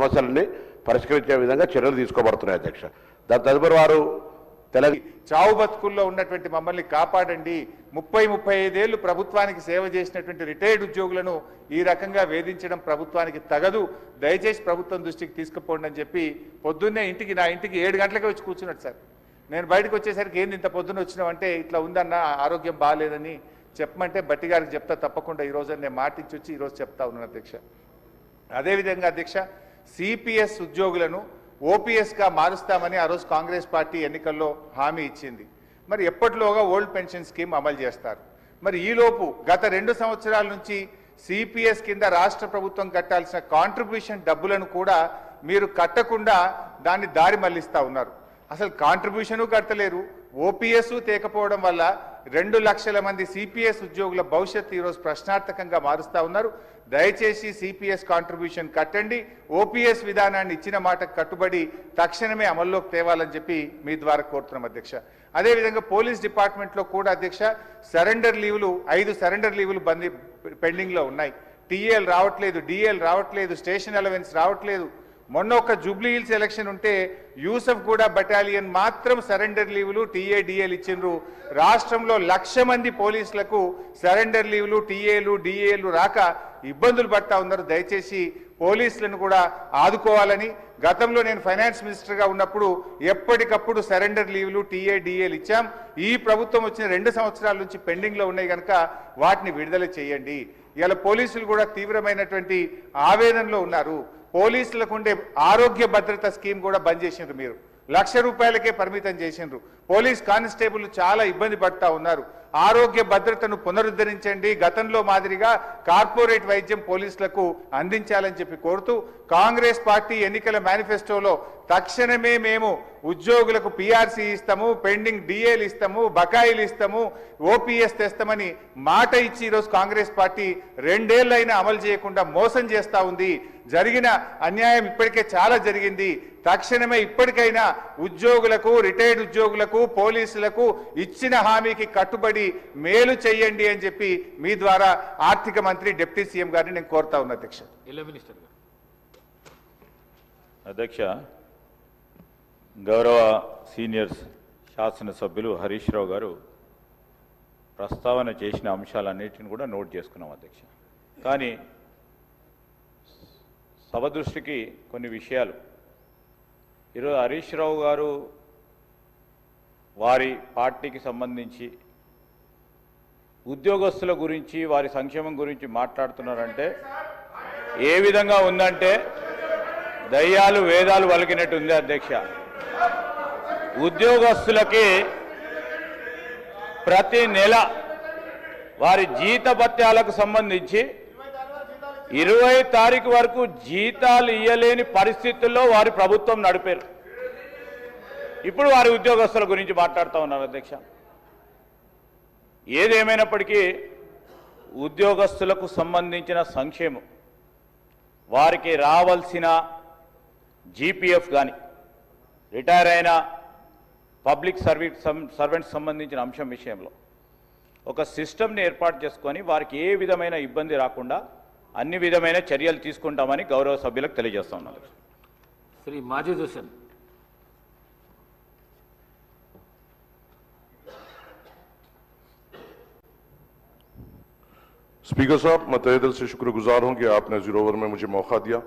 సమస్యలన్నీ పరిష్కరించే విధంగా చర్యలు తీసుకోబడుతున్నాయి అధ్యక్ష. దాని తదుపరి వారు చావు బతుకుల్లో ఉన్నటువంటి మమ్మల్ని కాపాడండి, 35 ఏళ్లు ప్రభుత్వానికి సేవ చేసినటువంటి రిటైర్డ్ ఉద్యోగులను ఈ రకంగా వేధించడం ప్రభుత్వానికి తగదు, దయచేసి ప్రభుత్వం దృష్టికి తీసుకుపోండి అని చెప్పి పొద్దున్నే నా ఇంటికి 7 గంటలకే వచ్చి కూర్చున్నాడు సార్. నేను బయటకు వచ్చేసరికి ఏంది ఇంత పొద్దున్న వచ్చినావంటే ఇట్లా ఉందన్న ఆరోగ్యం బాగాలేదని చెప్పమంటే బట్టి గారికి చెప్తా తప్పకుండా ఈరోజు నేను మాటించి వచ్చి ఈరోజు చెప్తా ఉన్నాను అధ్యక్ష. అదేవిధంగా అధ్యక్ష, సిపిఎస్ ఉద్యోగులను ఓపీఎస్గా మారుస్తామని ఆ రోజు కాంగ్రెస్ పార్టీ ఎన్నికల్లో హామీ ఇచ్చింది. మరి ఎప్పటిలోగా ఓల్డ్ పెన్షన్ స్కీమ్ అమలు చేస్తారు? మరి ఈలోపు గత 2 సంవత్సరాల నుంచి సిపిఎస్ కింద రాష్ట్ర ప్రభుత్వం కట్టాల్సిన కాంట్రిబ్యూషన్ డబ్బులను కూడా మీరు కట్టకుండా దాన్ని దారి మళ్లిస్తా ఉన్నారు. అసలు కాంట్రిబ్యూషను కట్టలేరు, ఓపీఎస్ తేకపోవడం వల్ల 2 లక్షల మంది సిపిఎస్ ఉద్యోగుల భవిష్యత్తు ఈరోజు ప్రశ్నార్థకంగా మారుస్తా ఉన్నారు. దయచేసి సిపిఎస్ కాంట్రిబ్యూషన్ కట్టండి, ఓపీఎస్ విధానాన్ని ఇచ్చిన మాటకు కట్టుబడి తక్షణమే అమల్లోకి తేవాలని చెప్పి మీ ద్వారా కోరుతున్నాం అధ్యక్ష. అదేవిధంగా పోలీస్ డిపార్ట్మెంట్లో కూడా అధ్యక్ష సరెండర్ లీవులు 5 సరెండర్ లీవులు పెండింగ్లో ఉన్నాయి. టీఏలు రావట్లేదు, డిఏలు రావట్లేదు, స్టేషన్ అలవెన్స్ రావట్లేదు. మొన్న ఒక జూబ్లీ హిల్స్ ఎలక్షన్ ఉంటే యూసఫ్ కూడా బటాలియన్ మాత్రం సరెండర్ లీవులు టీఏ డిఏలు ఇచ్చిండ్రు. రాష్ట్రంలో 1,00,000 మంది పోలీసులకు సరెండర్ లీవులు టీఏలు డిఏలు రాక ఇబ్బందులు పడతా ఉన్నారు. దయచేసి పోలీసులను కూడా ఆదుకోవాలని, గతంలో నేను ఫైనాన్స్ మినిస్టర్గా ఉన్నప్పుడు ఎప్పటికప్పుడు సరెండర్ లీవులు టీఏ డిఏలు ఇచ్చాం. ఈ ప్రభుత్వం వచ్చిన 2 సంవత్సరాల నుంచి పెండింగ్లో ఉన్నాయి కనుక వాటిని విడుదల చేయండి. ఇలా పోలీసులు కూడా తీవ్రమైనటువంటి ఆవేదనలో ఉన్నారు. పోలీసులకు ఉండే ఆరోగ్య భద్రత స్కీమ్ కూడా బంద్ చేసిండ్రు. మీరు 1,00,000 రూపాయలకే పరిమితం చేసిండ్రు. పోలీస్ కానిస్టేబుల్ చాలా ఇబ్బంది పడతా ఉన్నారు. ఆరోగ్య భద్రతను పునరుద్ధరించండి, గతంలో మాదిరిగా కార్పొరేట్ వైద్యం పోలీసులకు అందించాలని చెప్పి కోరుతూ కాంగ్రెస్ పార్టీ ఎన్నికల మేనిఫెస్టోలో తక్షణమే మేము ఉద్యోగులకు పీఆర్సీ ఇస్తాము, పెండింగ్ డిఏలు ఇస్తాము, బకాయిలు ఇస్తాము, ఓపీఎస్ తెస్తామని మాట ఇచ్చి ఈరోజు కాంగ్రెస్ పార్టీ 2 ఏళ్లైనా అమలు చేయకుండా మోసం చేస్తూ ఉంది. జరిగిన అన్యాయం ఇప్పటికే చాలా జరిగింది. తక్షణమే ఇప్పటికైనా ఉద్యోగులకు, రిటైర్డ్ ఉద్యోగులకు, పోలీసులకు ఇచ్చిన హామీకి కట్టుబడి మేలు చేయండి అని చెప్పి మీ ద్వారా ఆర్థిక మంత్రి డిప్యూటీ సీఎం గారిని నేను కోరుతా ఉన్నా అధ్యక్ష. అధ్యక్ష, గౌరవ సీనియర్ శాసనసభ్యులు హరీష్ రావు గారు ప్రస్తావన చేసిన అంశాలన్నిటిని కూడా నోట్ చేసుకున్నాం అధ్యక్ష. కానీ సభ దృష్టికి కొన్ని విషయాలు ఈరోజు హరీష్ రావు గారు వారి పార్టీకి సంబంధించి ఉద్యోగస్తుల గురించి, వారి సంక్షేమం గురించి మాట్లాడుతున్నారంటే ఏ విధంగా ఉందంటే దయ్యాలు వేదాలు వలికినట్టు ఉంది అధ్యక్ష. ఉద్యోగస్తులకి ప్రతి నెల వారి జీతభత్యాలకు సంబంధించి 20 తారీఖు వరకు జీతాలు ఇయ్యలేని పరిస్థితుల్లో వారి ప్రభుత్వం నడిపారు. ఇప్పుడు వారి ఉద్యోగస్తుల గురించి మాట్లాడుతూ ఉన్నారు అధ్యక్ష. ఏదేమైనప్పటికీ ఉద్యోగస్తులకు సంబంధించిన సంక్షేమం, వారికి రావాల్సిన జీపీఎఫ్ కానీ, రిటైర్ అయిన పబ్లిక్ సర్వెంట్స్ సంబంధించిన అంశం విషయంలో ఒక సిస్టమ్ని ఏర్పాటు చేసుకొని వారికి ఏ విధమైన ఇబ్బంది రాకుండా అన్ని విధమైన చర్యలు తీసుకుంటామని గౌరవ సభ్యులకు తెలియజేస్తా ఉన్నారు. శ్రీ మాజిద్ హుస్సేన్. स्पीकर साहब, मैं तहे दिल से शुक्रगुजार हूं कि आपने 0 ओवर में मुझे मौका दिया।